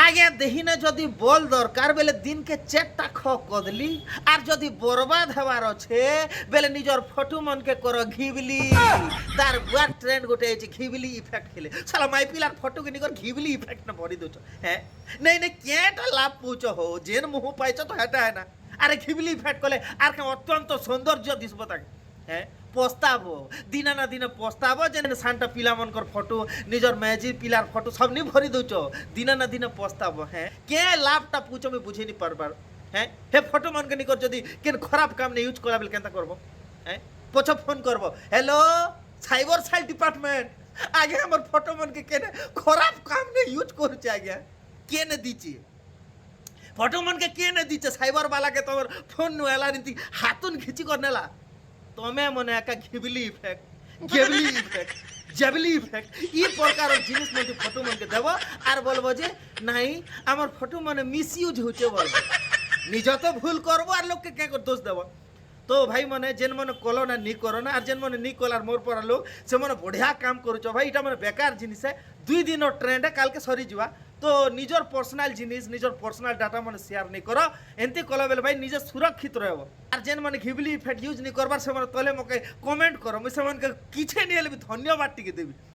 আগে দেখি না যদি বল দরকার বেলে দিনকে 4টা খ কদলি আর যদি বরবাদ হবার আছে বেলে নিজের ফটো মনকে কর ঘিবলি তার বুয়ার ট্রেন্ড গোটে আছে ঘিবলি ইফেক্ট খেলে সালা মাই পিলার ফটো কে নিকর ঘিবলি ইফেক্ট না ভরি দউছ হ্যাঁ নাই নাই কেটা লাভ পুছ হো যেন মুহ পাইছ তো হেটা হয় না আরে ঘিবলি ইফেক্ট কলে আর কে অত্যন্ত সৌন্দর্য দিসব তাকে হ্যাঁ পস্তাব দিনা না দিনে পস্তাব যে সানটা পিলা মনকর ফটো নিজের ম্যাজি পিলার ফটো সব নি ভরি দউছ দিনা না দিনে পস্তাব হ্যাঁ কে লাভটা পুছ আমি বুঝি নি পারবার হ্যাঁ হে ফটো মনকে নিকর যদি কেন খারাপ কাম নে ইউজ করা বেল কেনতা করব হ্যাঁ পছ ফোন করব হ্যালো সাইবার সেল ডিপার্টমেন্ট আগে আমার ফটো মনকে কেন খারাপ কাম নে ইউজ করছে আগে কেনে দিছি ফটো মনকে কেনে দিছে সাইবার বালাকে তোমার ফোন নু এলা নীতি হাতুন খিচি কর নেলা তুমি মনে একা ঘিবলি ইফেক্ট গেবলি ইফেক্ট জেবলি ইফেক্ট ই প্রকার জিনিস মধ্যে ফটো মনকে দেব আর বলবো যে নাই আমার ফটো মানে মিস ইউজ হচ্ছে বলবো নিজ তো ভুল করবো আর লোককে কে দোষ দেব তো ভাই মানে যেন মনে কলো না নি করো না আর যেন মনে নি কলার মোর পর লোক সে মানে বঢ়িয়া কাম করুছ ভাই এটা মানে বেকার জিনিস 2 দিনের ট্রেন্ডে কালকে সরি যা তো নিজের পার্সোনাল জিনিস নিজের পার্সোনাল ডাটা মানে শেয়ার নি কর এমতি কলা বেলে ভাই নিজে সুরক্ষিত রহব আর যেন মানে ঘিবলি ইফেক্ট ইউজ নি করবার সে মানে তলে মকে কমেন্ট কর মুই সেমানকে কিছু নিয়ে ধন্যবাদ টিকে দেবি।